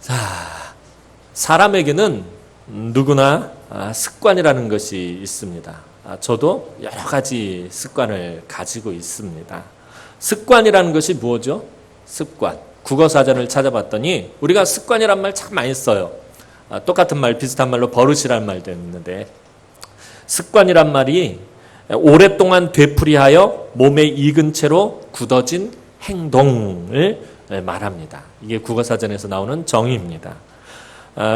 자, 사람에게는 누구나 습관이라는 것이 있습니다. 저도 여러 가지 습관을 가지고 있습니다. 습관이라는 것이 뭐죠? 습관. 국어사전을 찾아봤더니 우리가 습관이란 말 참 많이 써요. 똑같은 말, 비슷한 말로 버릇이란 말도 있는데, 습관이란 말이 오랫동안 되풀이하여 몸에 익은 채로 굳어진 행동을 말합니다. 이게 국어사전에서 나오는 정의입니다.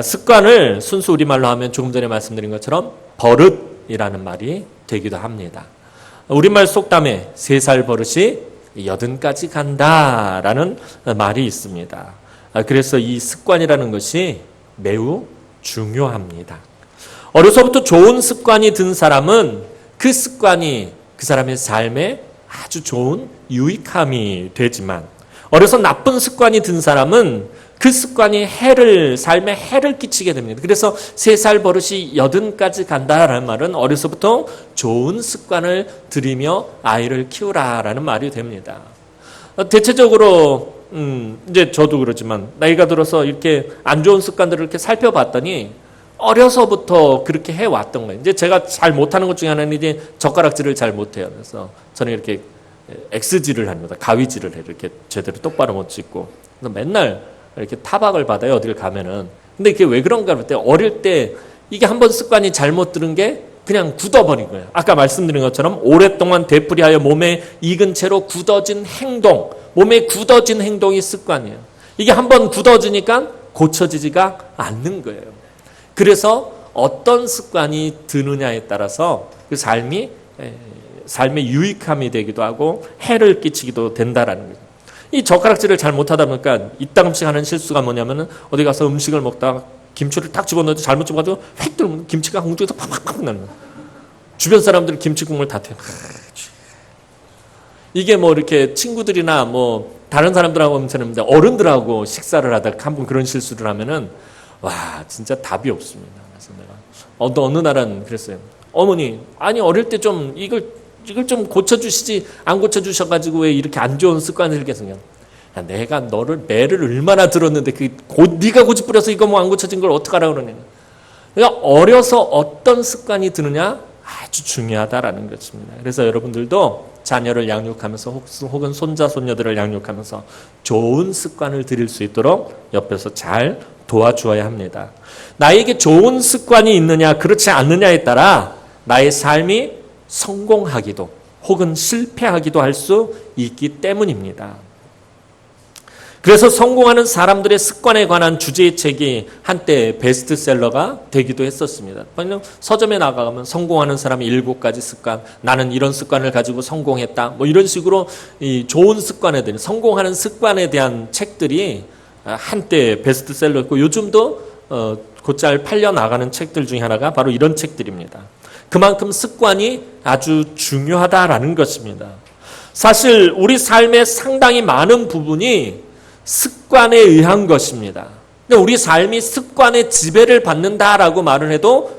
습관을 순수 우리말로 하면 조금 전에 말씀드린 것처럼 버릇이라는 말이 되기도 합니다. 우리말 속담에 3살 버릇이 80까지 간다라는 말이 있습니다. 그래서 이 습관이라는 것이 매우 중요합니다. 어려서부터 좋은 습관이 든 사람은 그 습관이 그 사람의 삶에 아주 좋은 유익함이 되지만, 어려서 나쁜 습관이 든 사람은 그 습관이 삶에 해를 끼치게 됩니다. 그래서 3살 버릇이 80까지 간다라는 말은 어려서부터 좋은 습관을 들이며 아이를 키우라라는 말이 됩니다. 대체적으로 이제 저도 그렇지만 나이가 들어서 이렇게 안 좋은 습관들을 이렇게 살펴봤더니 어려서부터 그렇게 해왔던 거예요. 이제 제가 잘 못하는 것 중에 하나는 이제 젓가락질을 잘 못해요. 그래서 저는 이렇게 X질을 합니다. 가위질을 해요. 이렇게 제대로 똑바로 못 찍고. 그래서 맨날 이렇게 타박을 받아요. 어딜 가면은. 근데 이게 왜 그런가 할 때, 어릴 때 이게 한번 습관이 잘못 들은 게 그냥 굳어버린 거예요. 아까 말씀드린 것처럼 오랫동안 되풀이하여 몸에 익은 채로 굳어진 행동, 몸에 굳어진 행동이 습관이에요. 이게 한번 굳어지니까 고쳐지지가 않는 거예요. 그래서 어떤 습관이 드느냐에 따라서 그 삶의 유익함이 되기도 하고 해를 끼치기도 된다라는 거죠. 이 젓가락질을 잘 못하다 보니까 이따금씩 하는 실수가 뭐냐면은 어디 가서 음식을 먹다가 김치를 딱 집어넣어도 잘못 집어가지고 휙 들면 김치가 공중에서 팍팍팍 나는 거예요. 주변 사람들이 김치 국물 다 태워. 이게 뭐 이렇게 친구들이나 뭐 다른 사람들하고 하면 어른들하고 식사를 하다가 한 번 그런 실수를 하면은 와, 진짜 답이 없습니다. 그래서 내가 어느 날은 그랬어요. 어머니, 아니 어릴 때 좀 이걸 좀 고쳐주시지, 안 고쳐주셔가지고 왜 이렇게 안 좋은 습관을 들게 생겨? 내가 너를 매를 얼마나 들었는데 네가 고집부려서 이거 뭐 안 고쳐진 걸 어떡하라고 그러냐. 그러니까 어려서 어떤 습관이 드느냐 아주 중요하다라는 것입니다. 그래서 여러분들도 자녀를 양육하면서 혹은 손자 손녀들을 양육하면서 좋은 습관을 들일 수 있도록 옆에서 잘 도와주어야 합니다. 나에게 좋은 습관이 있느냐 그렇지 않느냐에 따라 나의 삶이 성공하기도 혹은 실패하기도 할 수 있기 때문입니다. 그래서 성공하는 사람들의 습관에 관한 주제의 책이 한때 베스트셀러가 되기도 했었습니다. 서점에 나가면 성공하는 사람의 7가지 습관, 나는 이런 습관을 가지고 성공했다, 뭐 이런 식으로 이 좋은 습관에 대한, 성공하는 습관에 대한 책들이 한때 베스트셀러였고 요즘도 곧잘 팔려 나가는 책들 중에 하나가 바로 이런 책들입니다. 그만큼 습관이 아주 중요하다라는 것입니다. 사실 우리 삶의 상당히 많은 부분이 습관에 의한 것입니다. 근데 우리 삶이 습관의 지배를 받는다라고 말을 해도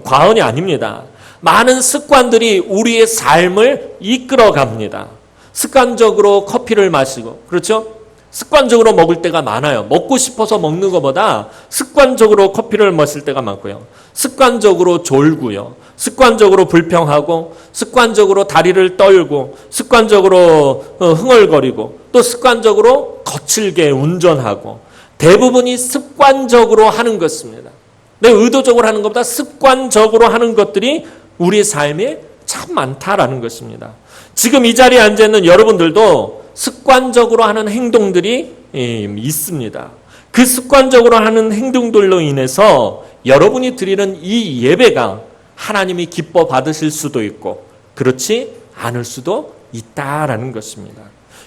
과언이 아닙니다. 많은 습관들이 우리의 삶을 이끌어갑니다. 습관적으로 커피를 마시고, 그렇죠? 습관적으로 먹을 때가 많아요. 먹고 싶어서 먹는 것보다 습관적으로 커피를 마실 때가 많고요. 습관적으로 졸고요. 습관적으로 불평하고, 습관적으로 다리를 떨고, 습관적으로 흥얼거리고, 또 습관적으로 거칠게 운전하고, 대부분이 습관적으로 하는 것입니다. 내 의도적으로 하는 것보다 습관적으로 하는 것들이 우리의 삶에 참 많다라는 것입니다. 지금 이 자리에 앉아 있는 여러분들도 습관적으로 하는 행동들이 있습니다. 그 습관적으로 하는 행동들로 인해서 여러분이 드리는 이 예배가 하나님이 기뻐 받으실 수도 있고 그렇지 않을 수도 있다라는 것입니다.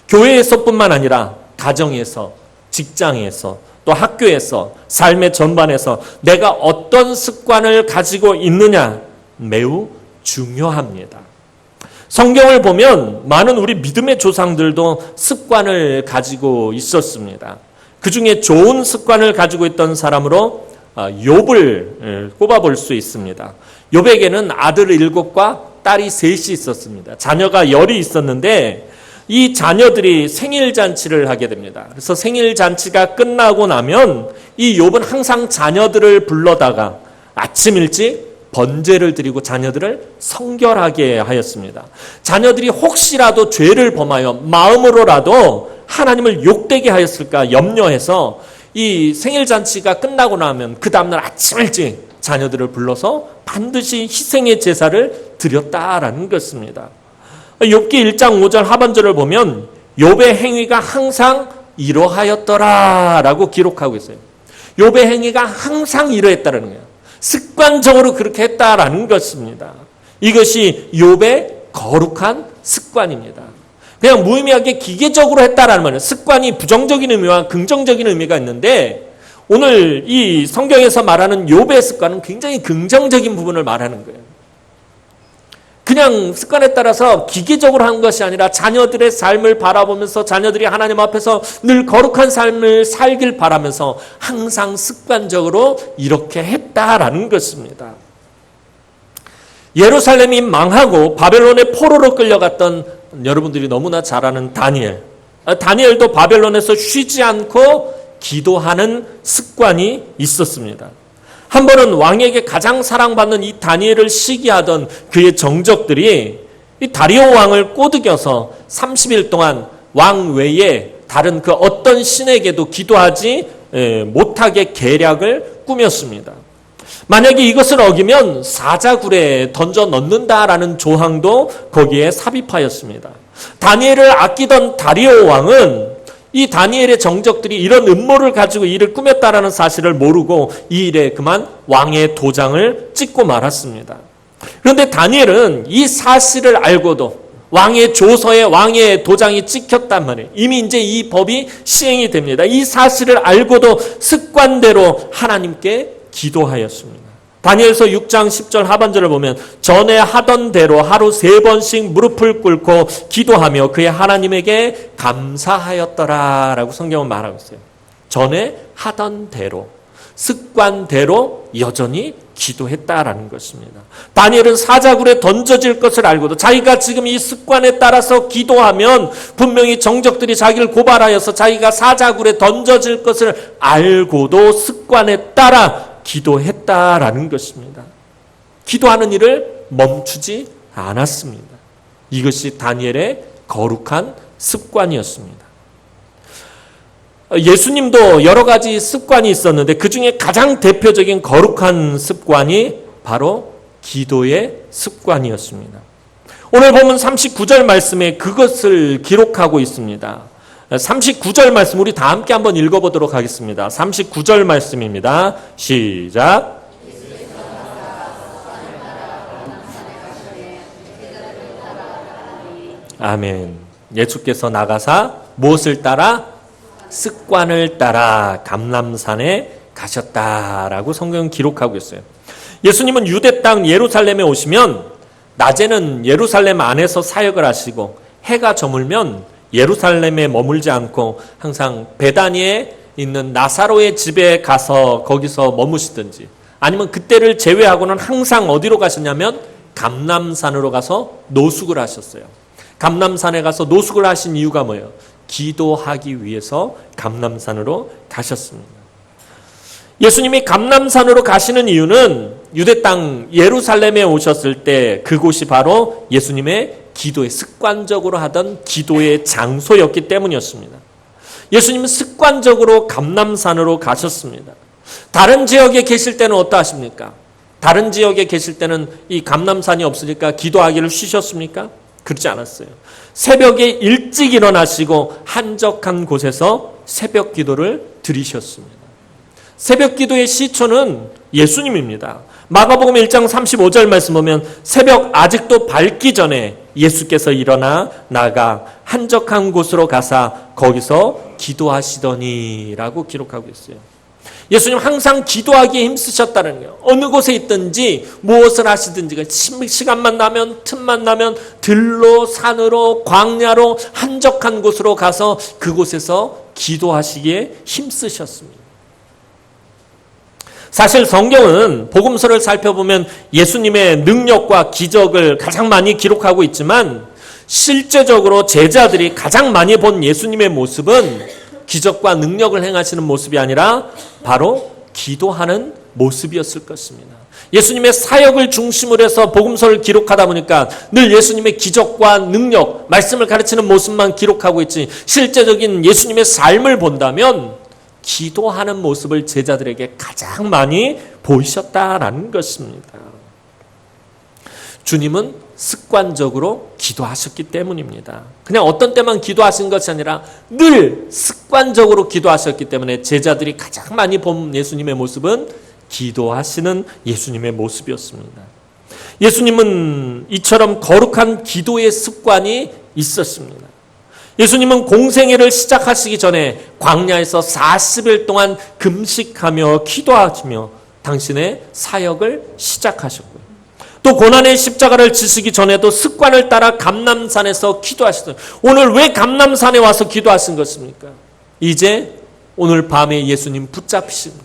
교회에서뿐만 아니라 가정에서, 직장에서, 또 학교에서, 삶의 전반에서 내가 어떤 습관을 가지고 있느냐 매우 중요합니다. 성경을 보면 많은 우리 믿음의 조상들도 습관을 가지고 있었습니다. 그 중에 좋은 습관을 가지고 있던 사람으로 욥을 꼽아볼 수 있습니다. 욥에게는 아들 7과 딸이 3이 있었습니다. 자녀가 10이 있었는데 이 자녀들이 생일 잔치를 하게 됩니다. 그래서 생일 잔치가 끝나고 나면 이 욥은 항상 자녀들을 불러다가 아침 일찍 번제를 드리고 자녀들을 성결하게 하였습니다. 자녀들이 혹시라도 죄를 범하여 마음으로라도 하나님을 욕되게 하였을까 염려해서 이 생일 잔치가 끝나고 나면 그 다음날 아침 일찍 자녀들을 불러서 반드시 희생의 제사를 드렸다라는 것입니다. 욥기 1장 5절 하반절을 보면 욥의 행위가 항상 이러하였더라라고 기록하고 있어요. 욥의 행위가 항상 이러했다는 거예요. 습관적으로 그렇게 했다라는 것입니다. 이것이 욥의 거룩한 습관입니다. 그냥 무의미하게 기계적으로 했다라는 말은 습관이 부정적인 의미와 긍정적인 의미가 있는데 오늘 이 성경에서 말하는 욥의 습관은 굉장히 긍정적인 부분을 말하는 거예요. 그냥 습관에 따라서 기계적으로 한 것이 아니라 자녀들의 삶을 바라보면서 자녀들이 하나님 앞에서 늘 거룩한 삶을 살길 바라면서 항상 습관적으로 이렇게 했다라는 것입니다. 예루살렘이 망하고 바벨론의 포로로 끌려갔던 여러분들이 너무나 잘 아는 다니엘. 다니엘도 바벨론에서 쉬지 않고 기도하는 습관이 있었습니다. 한 번은 왕에게 가장 사랑받는 이 다니엘을 시기하던 그의 정적들이 이 다리오 왕을 꼬드겨서 30일 동안 왕 외에 다른 그 어떤 신에게도 기도하지 못하게 계략을 꾸몄습니다. 만약에 이것을 어기면 사자굴에 던져 넣는다라는 조항도 거기에 삽입하였습니다. 다니엘을 아끼던 다리오 왕은 이 다니엘의 정적들이 이런 음모를 가지고 이를 꾸몄다라는 사실을 모르고 이 일에 그만 왕의 도장을 찍고 말았습니다. 그런데 다니엘은 이 사실을 알고도 왕의 조서에 왕의 도장이 찍혔단 말이에요. 이미 이제 이 법이 시행이 됩니다. 이 사실을 알고도 습관대로 하나님께 기도하였습니다. 다니엘서 6장 10절 하반절을 보면 전에 하던 대로 하루 3번씩 무릎을 꿇고 기도하며 그의 하나님에게 감사하였더라라고 성경은 말하고 있어요. 전에 하던 대로 습관대로 여전히 기도했다라는 것입니다. 다니엘은 사자굴에 던져질 것을 알고도 자기가 지금 이 습관에 따라서 기도하면 분명히 정적들이 자기를 고발하여서 자기가 사자굴에 던져질 것을 알고도 습관에 따라 기도했다라는 것입니다. 기도하는 일을 멈추지 않았습니다. 이것이 다니엘의 거룩한 습관이었습니다. 예수님도 여러 가지 습관이 있었는데 그 중에 가장 대표적인 거룩한 습관이 바로 기도의 습관이었습니다. 오늘 보면 39절 말씀에 그것을 기록하고 있습니다. 39절 말씀 우리 다 함께 한번 읽어보도록 하겠습니다. 39절 말씀입니다. 시작. 아멘. 예수께서 나가사 무엇을 따라? 습관을 따라 감람산에 가셨다라고 성경은 기록하고 있어요. 예수님은 유대 땅 예루살렘에 오시면 낮에는 예루살렘 안에서 사역을 하시고 해가 저물면 예루살렘에 머물지 않고 항상 베다니에 있는 나사로의 집에 가서 거기서 머무시든지 아니면 그때를 제외하고는 항상 어디로 가셨냐면 감람산으로 가서 노숙을 하셨어요. 감람산에 가서 노숙을 하신 이유가 뭐예요? 기도하기 위해서 감람산으로 가셨습니다. 예수님이 감람산으로 가시는 이유는 유대 땅 예루살렘에 오셨을 때 그곳이 바로 예수님의 기도의 습관적으로 하던 기도의 장소였기 때문이었습니다. 예수님은 습관적으로 감람산으로 가셨습니다. 다른 지역에 계실 때는 어떠하십니까? 다른 지역에 계실 때는 이 감람산이 없으니까 기도하기를 쉬셨습니까? 그렇지 않았어요. 새벽에 일찍 일어나시고 한적한 곳에서 새벽 기도를 드리셨습니다. 새벽 기도의 시초는 예수님입니다. 마가복음 1장 35절 말씀 보면 새벽 아직도 밝기 전에 예수께서 일어나 나가 한적한 곳으로 가사 거기서 기도하시더니라고 기록하고 있어요. 예수님 항상 기도하기에 힘쓰셨다는 거예요. 어느 곳에 있든지 무엇을 하시든지 시간만 나면 틈만 나면 들로 산으로 광야로 한적한 곳으로 가서 그곳에서 기도하시기에 힘쓰셨습니다. 사실 성경은 복음서를 살펴보면 예수님의 능력과 기적을 가장 많이 기록하고 있지만 실제적으로 제자들이 가장 많이 본 예수님의 모습은 기적과 능력을 행하시는 모습이 아니라 바로 기도하는 모습이었을 것입니다. 예수님의 사역을 중심으로 해서 복음서를 기록하다 보니까 늘 예수님의 기적과 능력, 말씀을 가르치는 모습만 기록하고 있지, 실제적인 예수님의 삶을 본다면 기도하는 모습을 제자들에게 가장 많이 보이셨다라는 것입니다. 주님은 습관적으로 기도하셨기 때문입니다. 그냥 어떤 때만 기도하신 것이 아니라 늘 습관적으로 기도하셨기 때문에 제자들이 가장 많이 본 예수님의 모습은 기도하시는 예수님의 모습이었습니다. 예수님은 이처럼 거룩한 기도의 습관이 있었습니다. 예수님은 공생애를 시작하시기 전에 광야에서 40일 동안 금식하며 기도하시며 당신의 사역을 시작하셨고요. 또 고난의 십자가를 지시기 전에도 습관을 따라 감람산에서 기도하셨어요. 오늘 왜 감람산에 와서 기도하신 것입니까? 이제 오늘 밤에 예수님 붙잡히십니다.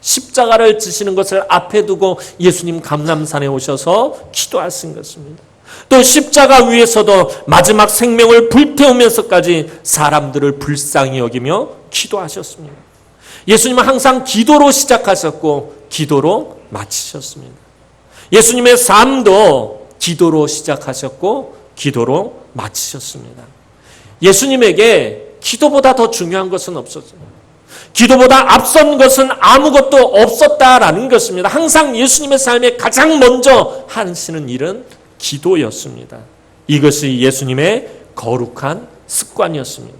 십자가를 지시는 것을 앞에 두고 예수님 감람산에 오셔서 기도하신 것입니다. 또 십자가 위에서도 마지막 생명을 불태우면서까지 사람들을 불쌍히 여기며 기도하셨습니다. 예수님은 항상 기도로 시작하셨고 기도로 마치셨습니다. 예수님의 삶도 기도로 시작하셨고 기도로 마치셨습니다. 예수님에게 기도보다 더 중요한 것은 없었어요. 기도보다 앞선 것은 아무것도 없었다라는 것입니다. 항상 예수님의 삶에 가장 먼저 하시는 일은 기도였습니다. 이것이 예수님의 거룩한 습관이었습니다.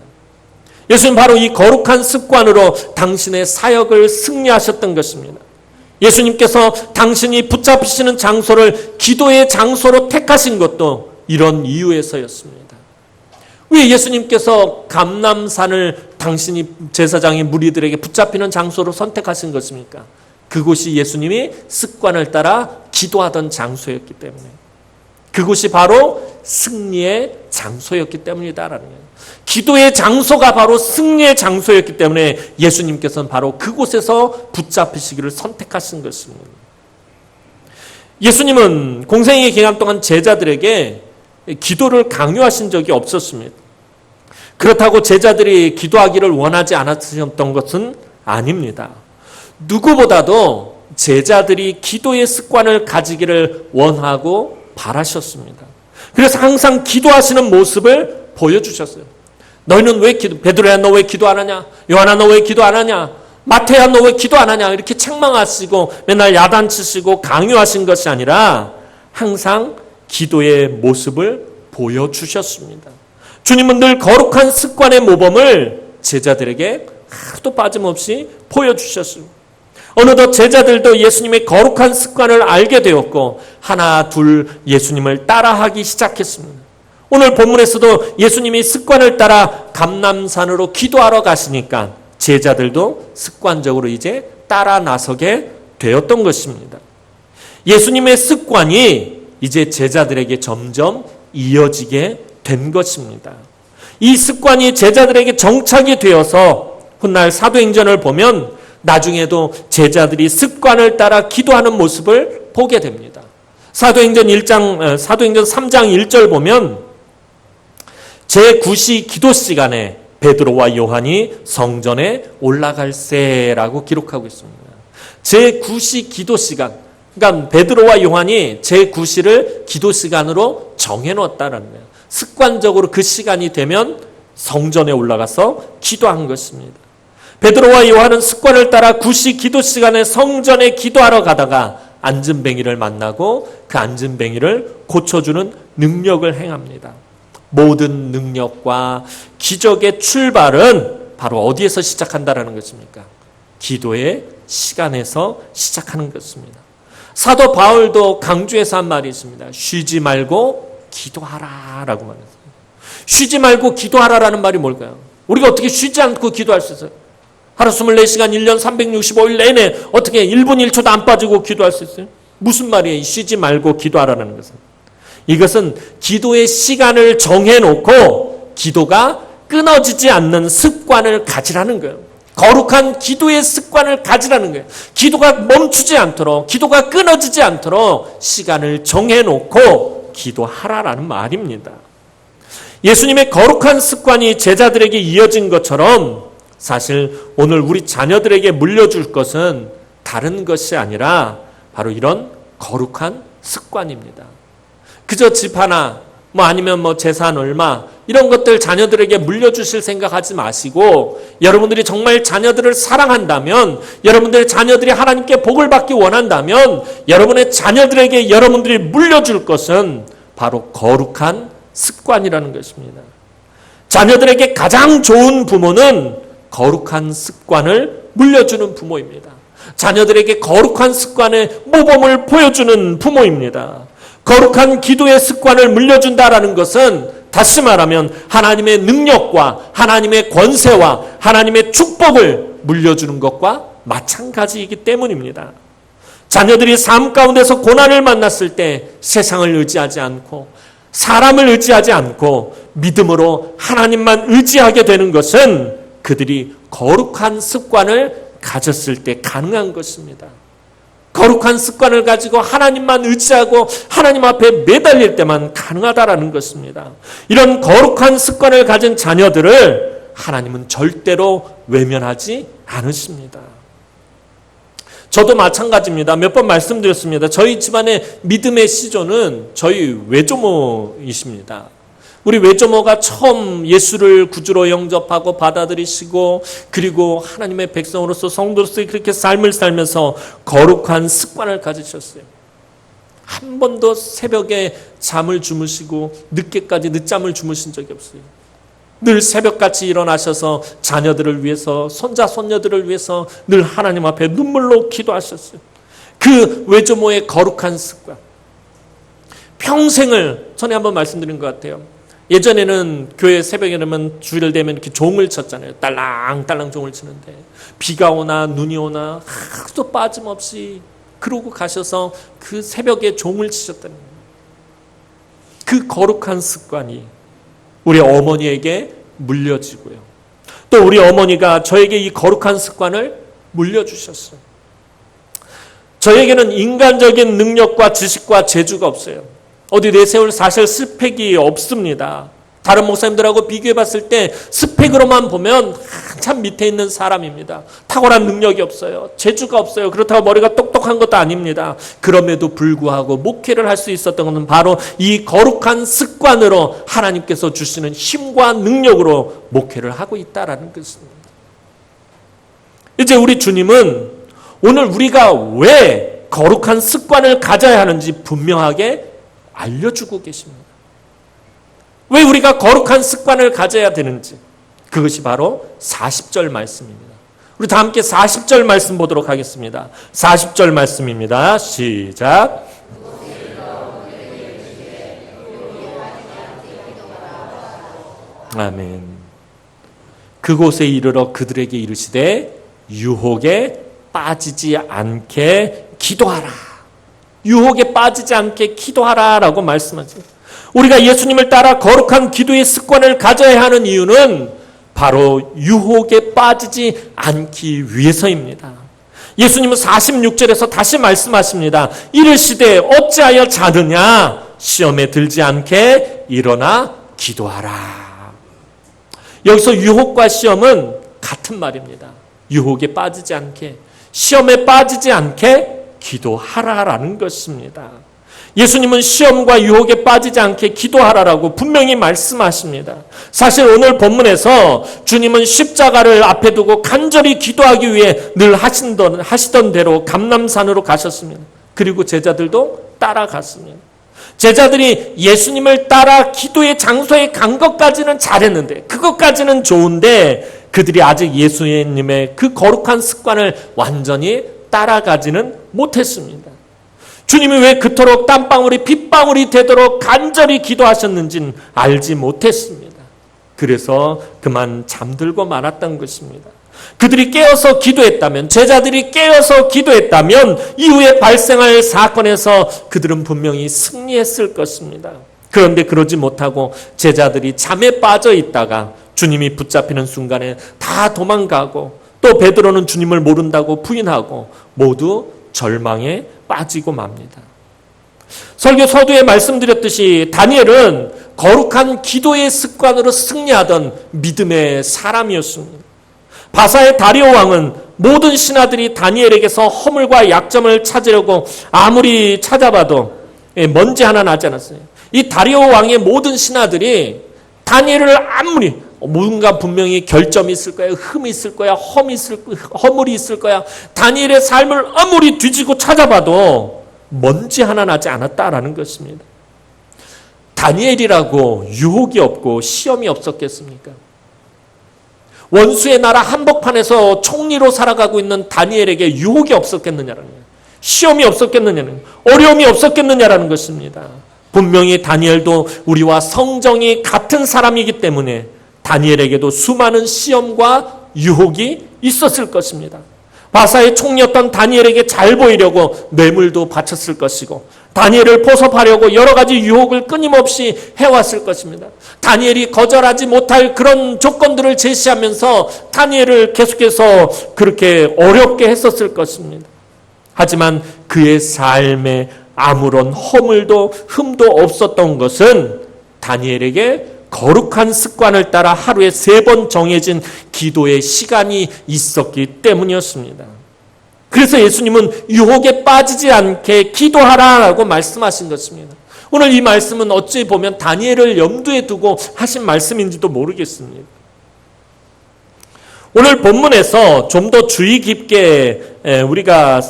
예수님 바로 이 거룩한 습관으로 당신의 사역을 승리하셨던 것입니다. 예수님께서 당신이 붙잡히시는 장소를 기도의 장소로 택하신 것도 이런 이유에서였습니다. 왜 예수님께서 감람산을 당신이 제사장의 무리들에게 붙잡히는 장소로 선택하신 것입니까? 그곳이 예수님이 습관을 따라 기도하던 장소였기 때문에, 그곳이 바로 승리의 장소였기 때문이다라는 거예요. 기도의 장소가 바로 승리의 장소였기 때문에 예수님께서는 바로 그곳에서 붙잡히시기를 선택하신 것입니다. 예수님은 공생의 기간 동안 제자들에게 기도를 강요하신 적이 없었습니다. 그렇다고 제자들이 기도하기를 원하지 않았던 것은 아닙니다. 누구보다도 제자들이 기도의 습관을 가지기를 원하고 바라셨습니다. 그래서 항상 기도하시는 모습을 보여주셨어요. 너희는 왜 베드로야 너 왜 기도 안 하냐? 요한아 너 왜 기도 안 하냐? 마태야 너 왜 기도 안 하냐? 이렇게 책망하시고 맨날 야단치시고 강요하신 것이 아니라 항상 기도의 모습을 보여주셨습니다. 주님은 늘 거룩한 습관의 모범을 제자들에게 하나도 빠짐없이 보여주셨습니다. 어느덧 제자들도 예수님의 거룩한 습관을 알게 되었고 하나 둘 예수님을 따라하기 시작했습니다. 오늘 본문에서도 예수님이 습관을 따라 감람산으로 기도하러 가시니까 제자들도 습관적으로 이제 따라 나서게 되었던 것입니다. 예수님의 습관이 이제 제자들에게 점점 이어지게 된 것입니다. 이 습관이 제자들에게 정착이 되어서 훗날 사도행전을 보면 나중에도 제자들이 습관을 따라 기도하는 모습을 보게 됩니다. 사도행전 3장 1절 보면 제9시 기도 시간에 베드로와 요한이 성전에 올라갈새라고 기록하고 있습니다. 제9시 기도 시간, 그러니까 베드로와 요한이 제9시를 기도 시간으로 정해놓았다는 거예요. 습관적으로 그 시간이 되면 성전에 올라가서 기도한 것입니다. 베드로와 요한은 습관을 따라 9시 기도 시간에 성전에 기도하러 가다가 안진뱅이를 만나고 그 안진뱅이를 고쳐주는 능력을 행합니다. 모든 능력과 기적의 출발은 바로 어디에서 시작한다라는 것입니까? 기도의 시간에서 시작하는 것입니다. 사도 바울도 강조해서 한 말이 있습니다. 쉬지 말고 기도하라라고 말했습니다. 쉬지 말고 기도하라라는 말이 뭘까요? 우리가 어떻게 쉬지 않고 기도할 수 있어요? 하루 24시간 1년 365일 내내 어떻게 1분 1초도 안 빠지고 기도할 수 있어요? 무슨 말이에요? 쉬지 말고 기도하라는 것은. 이것은 기도의 시간을 정해놓고 기도가 끊어지지 않는 습관을 가지라는 거예요. 거룩한 기도의 습관을 가지라는 거예요. 기도가 멈추지 않도록, 기도가 끊어지지 않도록 시간을 정해놓고 기도하라라는 말입니다. 예수님의 거룩한 습관이 제자들에게 이어진 것처럼 사실 오늘 우리 자녀들에게 물려줄 것은 다른 것이 아니라 바로 이런 거룩한 습관입니다. 그저 집 하나, 아니면 재산 얼마, 이런 것들 자녀들에게 물려주실 생각하지 마시고, 여러분들이 정말 자녀들을 사랑한다면, 여러분들의 자녀들이 하나님께 복을 받기 원한다면, 여러분의 자녀들에게 여러분들이 물려줄 것은 바로 거룩한 습관이라는 것입니다. 자녀들에게 가장 좋은 부모는 거룩한 습관을 물려주는 부모입니다. 자녀들에게 거룩한 습관의 모범을 보여주는 부모입니다. 거룩한 기도의 습관을 물려준다라는 것은 다시 말하면 하나님의 능력과 하나님의 권세와 하나님의 축복을 물려주는 것과 마찬가지이기 때문입니다. 자녀들이 삶 가운데서 고난을 만났을 때 세상을 의지하지 않고 사람을 의지하지 않고 믿음으로 하나님만 의지하게 되는 것은 그들이 거룩한 습관을 가졌을 때 가능한 것입니다. 거룩한 습관을 가지고 하나님만 의지하고 하나님 앞에 매달릴 때만 가능하다라는 것입니다. 이런 거룩한 습관을 가진 자녀들을 하나님은 절대로 외면하지 않으십니다. 저도 마찬가지입니다. 몇 번 말씀드렸습니다. 저희 집안의 믿음의 시조는 저희 외조모이십니다. 우리 외조모가 처음 예수를 구주로 영접하고 받아들이시고 그리고 하나님의 백성으로서 성도로서 그렇게 삶을 살면서 거룩한 습관을 가지셨어요. 한 번도 새벽에 잠을 주무시고 늦게까지 늦잠을 주무신 적이 없어요. 늘 새벽같이 일어나셔서 자녀들을 위해서 손자 손녀들을 위해서 늘 하나님 앞에 눈물로 기도하셨어요. 그 외조모의 거룩한 습관 평생을 전에 한번 말씀드린 것 같아요. 예전에는 교회 새벽에 되면 주일 되면 이렇게 종을 쳤잖아요. 딸랑딸랑 종을 치는데 비가 오나 눈이 오나 하루도 빠짐없이 그러고 가셔서 그 새벽에 종을 치셨다는 거예요. 그 거룩한 습관이 우리 어머니에게 물려지고요. 또 우리 어머니가 저에게 이 거룩한 습관을 물려주셨어요. 저에게는 인간적인 능력과 지식과 재주가 없어요. 어디 내세울 사실 스펙이 없습니다. 다른 목사님들하고 비교해 봤을 때 스펙으로만 보면 한참 밑에 있는 사람입니다. 탁월한 능력이 없어요. 재주가 없어요. 그렇다고 머리가 똑똑한 것도 아닙니다. 그럼에도 불구하고 목회를 할 수 있었던 것은 바로 이 거룩한 습관으로 하나님께서 주시는 힘과 능력으로 목회를 하고 있다라는 것입니다. 이제 우리 주님은 오늘 우리가 왜 거룩한 습관을 가져야 하는지 분명하게 알려주고 계십니다. 왜 우리가 거룩한 습관을 가져야 되는지 그것이 바로 40절 말씀입니다. 우리 다 함께 40절 말씀 보도록 하겠습니다. 40절 말씀입니다. 시작. 아멘. 그곳에 이르러 그들에게 이르시되 유혹에 빠지지 않게 기도하라. 유혹에 빠지지 않게 기도하라라고 말씀하죠. 우리가 예수님을 따라 거룩한 기도의 습관을 가져야 하는 이유는 바로 유혹에 빠지지 않기 위해서입니다. 예수님은 46절에서 다시 말씀하십니다. 이르시되 어찌하여 자느냐? 시험에 들지 않게 일어나 기도하라. 여기서 유혹과 시험은 같은 말입니다. 유혹에 빠지지 않게, 시험에 빠지지 않게 기도하라라는 것입니다. 예수님은 시험과 유혹에 빠지지 않게 기도하라라고 분명히 말씀하십니다. 사실 오늘 본문에서 주님은 십자가를 앞에 두고 간절히 기도하기 위해 늘 하시던 대로 감람산으로 가셨습니다. 그리고 제자들도 따라갔습니다. 제자들이 예수님을 따라 기도의 장소에 간 것까지는 잘했는데, 그것까지는 좋은데 그들이 아직 예수님의 그 거룩한 습관을 완전히 따라가지는 못했습니다. 주님이 왜 그토록 땀방울이 빗방울이 되도록 간절히 기도하셨는지는 알지 못했습니다. 그래서 그만 잠들고 말았던 것입니다. 그들이 깨어서 기도했다면, 제자들이 깨어서 기도했다면 이후에 발생할 사건에서 그들은 분명히 승리했을 것입니다. 그런데 그러지 못하고 제자들이 잠에 빠져 있다가 주님이 붙잡히는 순간에 다 도망가고 또 베드로는 주님을 모른다고 부인하고 모두 절망에 빠지고 맙니다. 설교 서두에 말씀드렸듯이 다니엘은 거룩한 기도의 습관으로 승리하던 믿음의 사람이었습니다. 바사의 다리오 왕은 모든 신하들이 다니엘에게서 허물과 약점을 찾으려고 아무리 찾아봐도 먼지 하나 나지 않았어요. 이 다리오 왕의 모든 신하들이 다니엘을 아무리 뭔가 분명히 결점이 있을 거야, 흠이 있을 거야, 허물이 있을 거야. 다니엘의 삶을 아무리 뒤지고 찾아봐도 먼지 하나 나지 않았다라는 것입니다. 다니엘이라고 유혹이 없고 시험이 없었겠습니까? 원수의 나라 한복판에서 총리로 살아가고 있는 다니엘에게 유혹이 없었겠느냐라는 거예요. 시험이 없었겠느냐는 거예요. 어려움이 없었겠느냐라는 것입니다. 분명히 다니엘도 우리와 성정이 같은 사람이기 때문에 다니엘에게도 수많은 시험과 유혹이 있었을 것입니다. 바사의 총리였던 다니엘에게 잘 보이려고 뇌물도 바쳤을 것이고 다니엘을 포섭하려고 여러 가지 유혹을 끊임없이 해왔을 것입니다. 다니엘이 거절하지 못할 그런 조건들을 제시하면서 다니엘을 계속해서 그렇게 어렵게 했었을 것입니다. 하지만 그의 삶에 아무런 허물도 흠도 없었던 것은 다니엘에게 거룩한 습관을 따라 하루에 3번 정해진 기도의 시간이 있었기 때문이었습니다. 그래서 예수님은 유혹에 빠지지 않게 기도하라라고 말씀하신 것입니다. 오늘 이 말씀은 어찌 보면 다니엘을 염두에 두고 하신 말씀인지도 모르겠습니다. 오늘 본문에서 좀 더 주의 깊게 우리가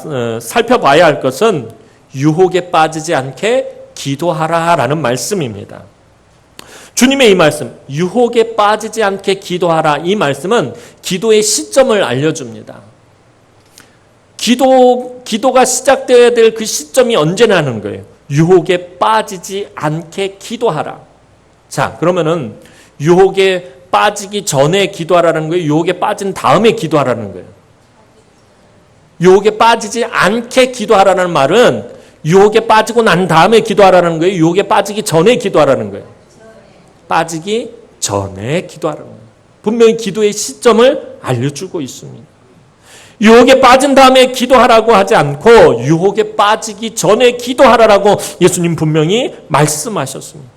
살펴봐야 할 것은 유혹에 빠지지 않게 기도하라라는 말씀입니다. 주님의 이 말씀, 유혹에 빠지지 않게 기도하라, 이 말씀은 기도의 시점을 알려줍니다. 기도가 시작되어야 될 그 시점이 언제냐는 거예요. 유혹에 빠지지 않게 기도하라. 자, 그러면은 유혹에 빠지기 전에 기도하라는 거예요? 유혹에 빠진 다음에 기도하라는 거예요? 유혹에 빠지지 않게 기도하라는 말은 유혹에 빠지고 난 다음에 기도하라는 거예요? 유혹에 빠지기 전에 기도하라는 거예요? 빠지기 전에 기도하라는 거예요. 분명히 기도의 시점을 알려주고 있습니다. 유혹에 빠진 다음에 기도하라고 하지 않고 유혹에 빠지기 전에 기도하라라고 예수님 분명히 말씀하셨습니다.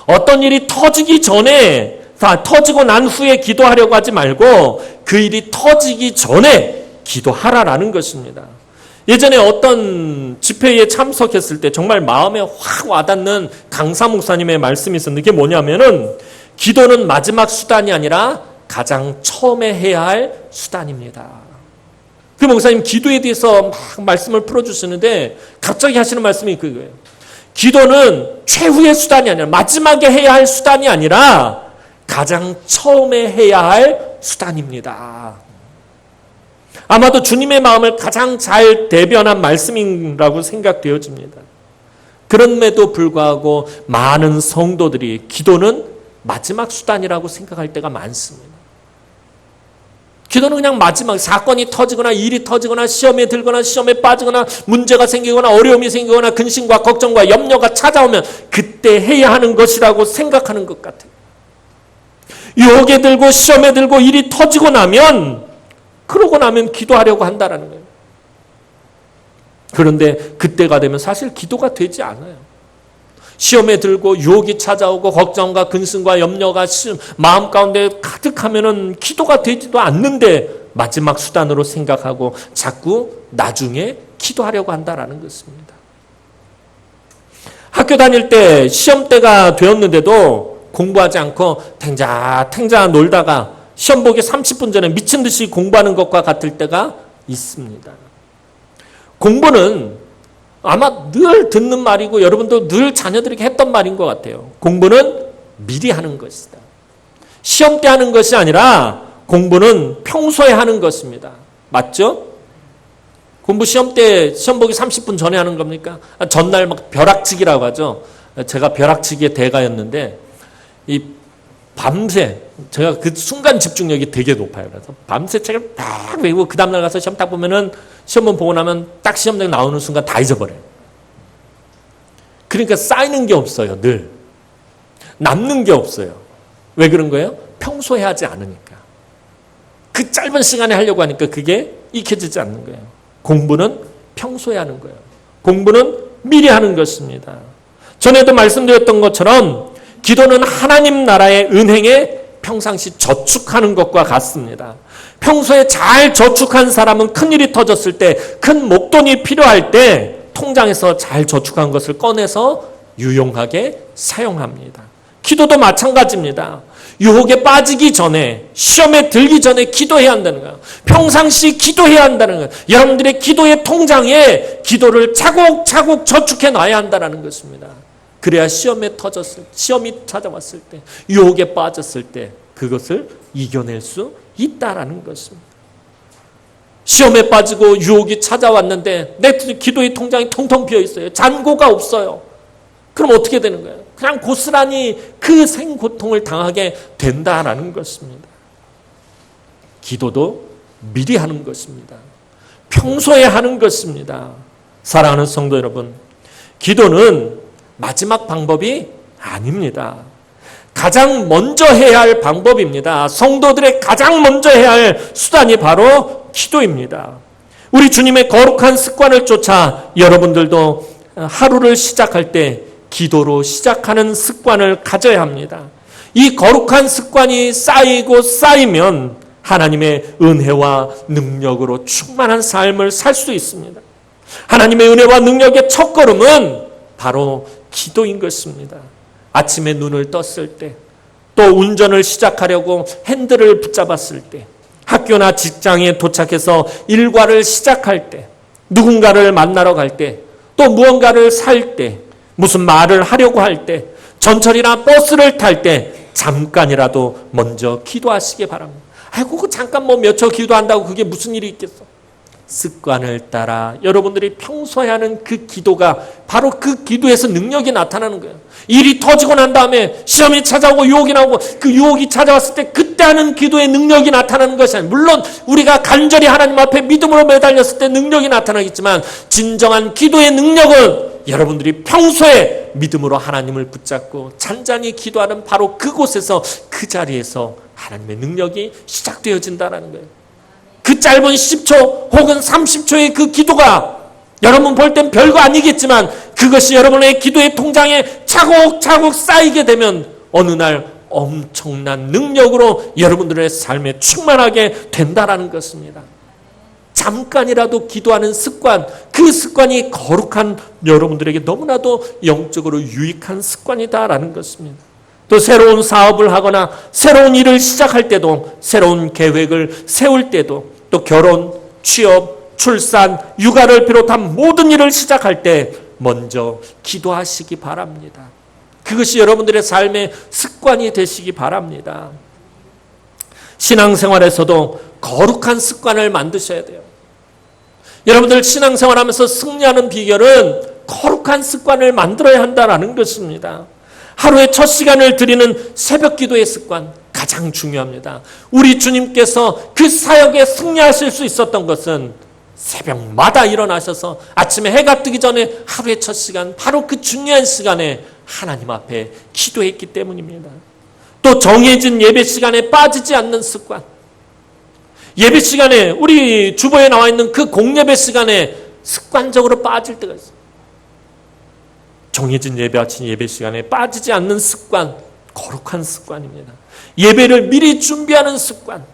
어떤 일이 터지기 전에, 터지고 난 후에 기도하려고 하지 말고 그 일이 터지기 전에 기도하라라는 것입니다. 예전에 어떤 집회에 참석했을 때 정말 마음에 확 와닿는 강사 목사님의 말씀이 있었는데 그게 뭐냐면은 기도는 마지막 수단이 아니라 가장 처음에 해야 할 수단입니다. 그 목사님 기도에 대해서 막 말씀을 풀어주시는데 갑자기 하시는 말씀이 그거예요. 기도는 최후의 수단이 아니라 마지막에 해야 할 수단이 아니라 가장 처음에 해야 할 수단입니다. 아마도 주님의 마음을 가장 잘 대변한 말씀이라고 생각되어집니다. 그럼에도 불구하고 많은 성도들이 기도는 마지막 수단이라고 생각할 때가 많습니다. 기도는 그냥 마지막 사건이 터지거나 일이 터지거나 시험에 들거나 시험에 빠지거나 문제가 생기거나 어려움이 생기거나 근심과 걱정과 염려가 찾아오면 그때 해야 하는 것이라고 생각하는 것 같아요. 유혹에 들고 시험에 들고 일이 터지고 나면 그러고 나면 기도하려고 한다라는 거예요. 그런데 그때가 되면 사실 기도가 되지 않아요. 시험에 들고 유혹이 찾아오고 걱정과 근심과 염려가 마음 가운데 가득하면은 기도가 되지도 않는데 마지막 수단으로 생각하고 자꾸 나중에 기도하려고 한다라는 것입니다. 학교 다닐 때 시험 때가 되었는데도 공부하지 않고 탱자 놀다가 시험 보기 30분 전에 미친 듯이 공부하는 것과 같을 때가 있습니다. 공부는 아마 늘 듣는 말이고 여러분도 늘 자녀들에게 했던 말인 것 같아요. 공부는 미리 하는 것이다. 시험 때 하는 것이 아니라 공부는 평소에 하는 것입니다. 맞죠? 공부 시험 때 시험 보기 30분 전에 하는 겁니까? 전날 막 벼락치기라고 하죠. 제가 벼락치기의 대가였는데 이 밤새 제가 그 순간 집중력이 되게 높아요. 그래서 밤새 책을 딱 외우고 그 다음날 가서 시험 딱 보면은 시험만 보고 나면 딱 시험장 나오는 순간 다 잊어버려요. 그러니까 쌓이는 게 없어요. 늘 남는 게 없어요. 왜 그런 거예요? 평소에 하지 않으니까. 그 짧은 시간에 하려고 하니까 그게 익혀지지 않는 거예요. 공부는 평소에 하는 거예요. 공부는 미리 하는 것입니다. 전에도 말씀드렸던 것처럼 기도는 하나님 나라의 은행에 평상시 저축하는 것과 같습니다. 평소에 잘 저축한 사람은 큰일이 터졌을 때, 큰 목돈이 필요할 때 통장에서 잘 저축한 것을 꺼내서 유용하게 사용합니다. 기도도 마찬가지입니다. 유혹에 빠지기 전에, 시험에 들기 전에 기도해야 한다는 거예요. 평상시 기도해야 한다는 거예요. 여러분들의 기도의 통장에 기도를 차곡차곡 저축해 놔야 한다는 것입니다. 그래야 시험이 찾아왔을 때, 유혹에 빠졌을 때 그것을 이겨낼 수 있다라는 것입니다. 시험에 빠지고 유혹이 찾아왔는데 내 기도의 통장이 텅텅 비어 있어요. 잔고가 없어요. 그럼 어떻게 되는 거예요? 그냥 고스란히 그 생고통을 당하게 된다라는 것입니다. 기도도 미리 하는 것입니다. 평소에 하는 것입니다. 사랑하는 성도 여러분, 기도는 마지막 방법이 아닙니다. 가장 먼저 해야 할 방법입니다. 성도들의 가장 먼저 해야 할 수단이 바로 기도입니다. 우리 주님의 거룩한 습관을 쫓아 여러분들도 하루를 시작할 때 기도로 시작하는 습관을 가져야 합니다. 이 거룩한 습관이 쌓이고 쌓이면 하나님의 은혜와 능력으로 충만한 삶을 살 수 있습니다. 하나님의 은혜와 능력의 첫걸음은 바로 기도인 것입니다. 아침에 눈을 떴을 때, 또 운전을 시작하려고 핸들을 붙잡았을 때, 학교나 직장에 도착해서 일과를 시작할 때, 누군가를 만나러 갈 때, 또 무언가를 살 때, 무슨 말을 하려고 할 때, 전철이나 버스를 탈 때 잠깐이라도 먼저 기도하시기 바랍니다. 아이고, 그 잠깐 몇 초 기도한다고 그게 무슨 일이 있겠어? 습관을 따라 여러분들이 평소에 하는 그 기도가 바로 그 기도에서 능력이 나타나는 거예요. 일이 터지고 난 다음에 시험이 찾아오고 유혹이 나오고 그 유혹이 찾아왔을 때 그때 하는 기도의 능력이 나타나는 것이 아니에요. 물론 우리가 간절히 하나님 앞에 믿음으로 매달렸을 때 능력이 나타나겠지만 진정한 기도의 능력은 여러분들이 평소에 믿음으로 하나님을 붙잡고 잔잔히 기도하는 바로 그곳에서, 그 자리에서 하나님의 능력이 시작되어진다는 거예요. 그 짧은 10초 혹은 30초의 그 기도가 여러분 볼 땐 별거 아니겠지만 그것이 여러분의 기도의 통장에 차곡차곡 쌓이게 되면 어느 날 엄청난 능력으로 여러분들의 삶에 충만하게 된다라는 것입니다. 잠깐이라도 기도하는 습관, 그 습관이 거룩한 여러분들에게 너무나도 영적으로 유익한 습관이다라는 것입니다. 또 새로운 사업을 하거나 새로운 일을 시작할 때도, 새로운 계획을 세울 때도, 또 결혼, 취업, 출산, 육아를 비롯한 모든 일을 시작할 때 먼저 기도하시기 바랍니다. 그것이 여러분들의 삶의 습관이 되시기 바랍니다. 신앙생활에서도 거룩한 습관을 만드셔야 돼요. 여러분들 신앙생활하면서 승리하는 비결은 거룩한 습관을 만들어야 한다는 것입니다. 하루의 첫 시간을 드리는 새벽 기도의 습관 가장 중요합니다. 우리 주님께서 그 사역에 승리하실 수 있었던 것은 새벽마다 일어나셔서 아침에 해가 뜨기 전에 하루의 첫 시간, 바로 그 중요한 시간에 하나님 앞에 기도했기 때문입니다. 또 정해진 예배 시간에 빠지지 않는 습관, 예배 시간에 우리 주보에 나와 있는 그 공예배 시간에 습관적으로 빠질 때가 있어요. 정해진 예배, 아침 예배 시간에 빠지지 않는 습관, 거룩한 습관입니다. 예배를 미리 준비하는 습관.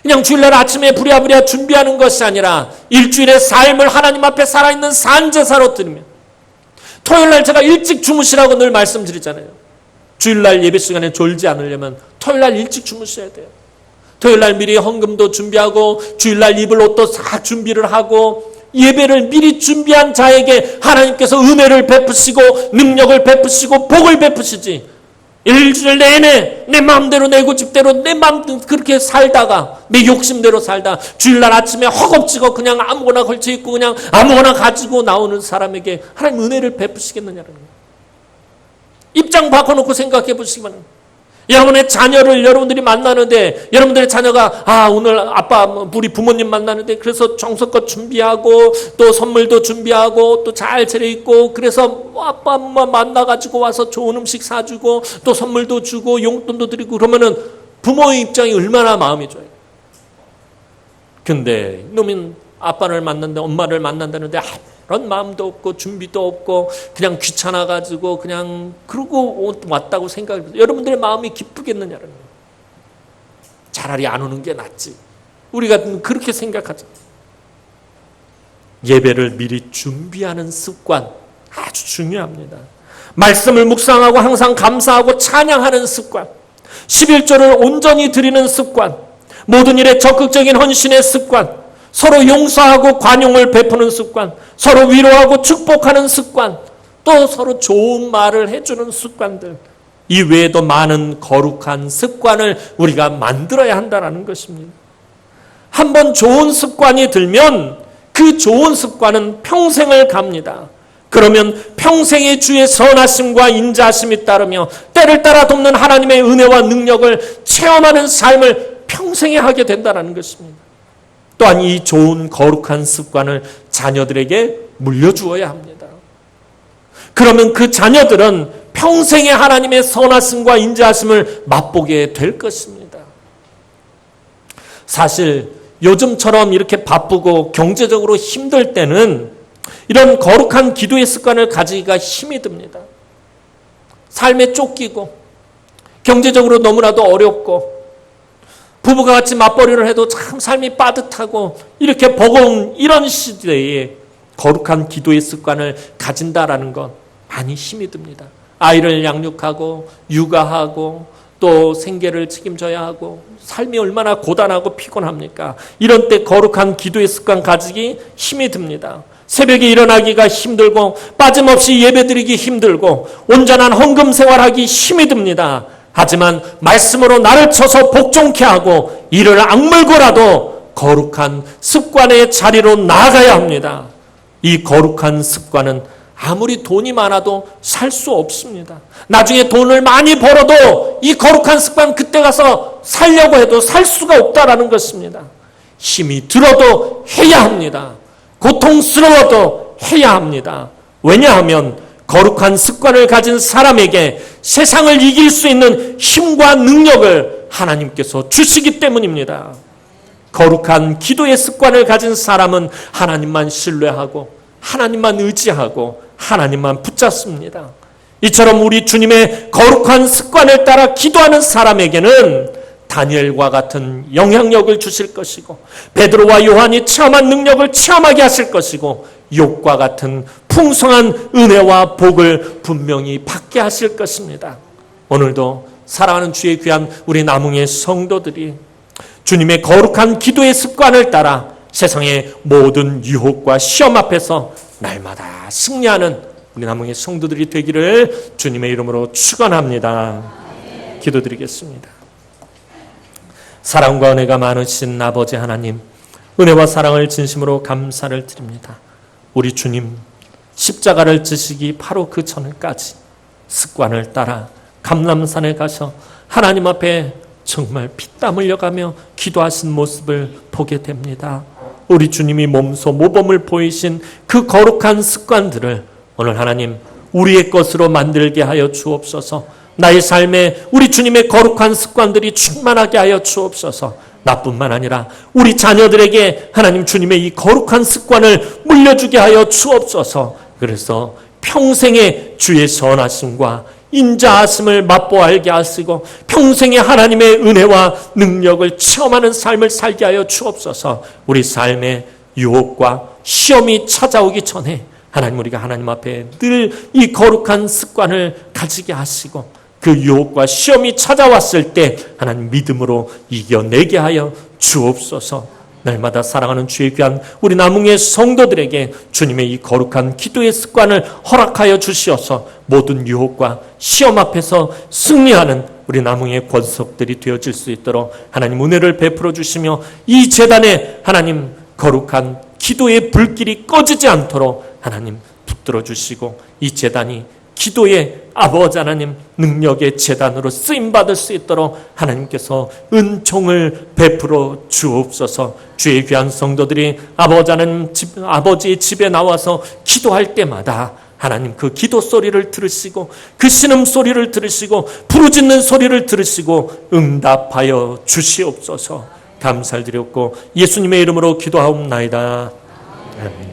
그냥 주일날 아침에 부랴부랴 준비하는 것이 아니라 일주일의 삶을 하나님 앞에 살아있는 산제사로 드리며, 토요일날 제가 일찍 주무시라고 늘 말씀드리잖아요. 주일날 예배 시간에 졸지 않으려면 토요일날 일찍 주무셔야 돼요. 토요일날 미리 헌금도 준비하고 주일날 입을 옷도 다 준비를 하고 예배를 미리 준비한 자에게 하나님께서 은혜를 베푸시고 능력을 베푸시고 복을 베푸시지, 일주일 내내 내 마음대로 내 고집대로 내 마음 그렇게 살다가 내 욕심대로 살다 주일날 아침에 허겁지겁 그냥 아무거나 걸쳐입고 그냥 아무거나 가지고 나오는 사람에게 하나님 은혜를 베푸시겠느냐는 거예요. 입장 바꿔놓고 생각해 보시기 바랍니다. 여러분의 자녀를 여러분들이 만나는데, 여러분들의 자녀가 오늘 아빠 우리 부모님 만나는데 그래서 정성껏 준비하고 또 선물도 준비하고 또 잘 차려입고 그래서 아빠 엄마 만나가지고 와서 좋은 음식 사주고 또 선물도 주고 용돈도 드리고 그러면은 부모의 입장이 얼마나 마음이 좋아요. 근데 놈은 아빠를 만난다, 엄마를 만난다는데 그런 마음도 없고 준비도 없고 그냥 귀찮아가지고 그냥 그러고 왔다고 생각해요. 여러분들의 마음이 기쁘겠느냐는, 차라리 안 오는 게 낫지. 우리가 그렇게 생각하죠. 예배를 미리 준비하는 습관 아주 중요합니다. 말씀을 묵상하고 항상 감사하고 찬양하는 습관, 11조를 온전히 드리는 습관, 모든 일에 적극적인 헌신의 습관, 서로 용서하고 관용을 베푸는 습관, 서로 위로하고 축복하는 습관, 또 서로 좋은 말을 해주는 습관들, 이 외에도 많은 거룩한 습관을 우리가 만들어야 한다는 것입니다. 한번 좋은 습관이 들면 그 좋은 습관은 평생을 갑니다. 그러면 평생의 주의 선하심과 인자하심이 따르며 때를 따라 돕는 하나님의 은혜와 능력을 체험하는 삶을 평생에 하게 된다는 것입니다. 또한 이 좋은 거룩한 습관을 자녀들에게 물려주어야 합니다. 그러면 그 자녀들은 평생의 하나님의 선하심과 인자하심을 맛보게 될 것입니다. 사실 요즘처럼 이렇게 바쁘고 경제적으로 힘들 때는 이런 거룩한 기도의 습관을 가지기가 힘이 듭니다. 삶에 쫓기고 경제적으로 너무나도 어렵고 부부가 같이 맞벌이를 해도 참 삶이 빠듯하고 이렇게 버거운 이런 시대에 거룩한 기도의 습관을 가진다라는 건 많이 힘이 듭니다. 아이를 양육하고 육아하고 또 생계를 책임져야 하고 삶이 얼마나 고단하고 피곤합니까? 이런 때 거룩한 기도의 습관 가지기 힘이 듭니다. 새벽에 일어나기가 힘들고 빠짐없이 예배드리기 힘들고 온전한 헌금 생활하기 힘이 듭니다. 하지만 말씀으로 나를 쳐서 복종케 하고 이를 악물고라도 거룩한 습관의 자리로 나아가야 합니다. 이 거룩한 습관은 아무리 돈이 많아도 살 수 없습니다. 나중에 돈을 많이 벌어도 이 거룩한 습관 그때 가서 살려고 해도 살 수가 없다라는 것입니다. 힘이 들어도 해야 합니다. 고통스러워도 해야 합니다. 왜냐하면 거룩한 습관을 가진 사람에게 세상을 이길 수 있는 힘과 능력을 하나님께서 주시기 때문입니다. 거룩한 기도의 습관을 가진 사람은 하나님만 신뢰하고 하나님만 의지하고 하나님만 붙잡습니다. 이처럼 우리 주님의 거룩한 습관을 따라 기도하는 사람에게는 다니엘과 같은 영향력을 주실 것이고 베드로와 요한이 체험한 능력을 체험하게 하실 것이고 욥과 같은 풍성한 은혜와 복을 분명히 받게 하실 것입니다. 오늘도 사랑하는 주의 귀한 우리 남흥의 성도들이 주님의 거룩한 기도의 습관을 따라 세상의 모든 유혹과 시험 앞에서 날마다 승리하는 우리 남흥의 성도들이 되기를 주님의 이름으로 축원합니다. 기도드리겠습니다. 사랑과 은혜가 많으신 아버지 하나님, 은혜와 사랑을 진심으로 감사를 드립니다. 우리 주님 십자가를 지시기 바로 그 전까지 습관을 따라 감람산에 가서 하나님 앞에 정말 피땀 흘려가며 기도하신 모습을 보게 됩니다. 우리 주님이 몸소 모범을 보이신 그 거룩한 습관들을 오늘 하나님 우리의 것으로 만들게 하여 주옵소서. 나의 삶에 우리 주님의 거룩한 습관들이 충만하게 하여 주옵소서. 나뿐만 아니라 우리 자녀들에게 하나님 주님의 이 거룩한 습관을 물려주게 하여 주옵소서. 그래서 평생의 주의 선하심과 인자하심을 맛보아 알게 하시고 평생의 하나님의 은혜와 능력을 체험하는 삶을 살게 하여 주옵소서. 우리 삶에 유혹과 시험이 찾아오기 전에 하나님 우리가 하나님 앞에 늘 이 거룩한 습관을 가지게 하시고 그 유혹과 시험이 찾아왔을 때 하나님 믿음으로 이겨내게 하여 주옵소서. 날마다 사랑하는 주의 귀한 우리 남흥의 성도들에게 주님의 이 거룩한 기도의 습관을 허락하여 주시어서 모든 유혹과 시험 앞에서 승리하는 우리 남흥의 권속들이 되어질 수 있도록 하나님 은혜를 베풀어 주시며 이 제단에 하나님 거룩한 기도의 불길이 꺼지지 않도록 하나님 붙들어 주시고 이 제단이 기도의 아버지 하나님 능력의 제단으로 쓰임받을 수 있도록 하나님께서 은총을 베풀어 주옵소서. 주의 귀한 성도들이 아버지의 집에 나와서 기도할 때마다 하나님 그 기도 소리를 들으시고 그 신음 소리를 들으시고 부르짖는 소리를 들으시고 응답하여 주시옵소서. 감사를 드렸고 예수님의 이름으로 기도하옵나이다. 아멘.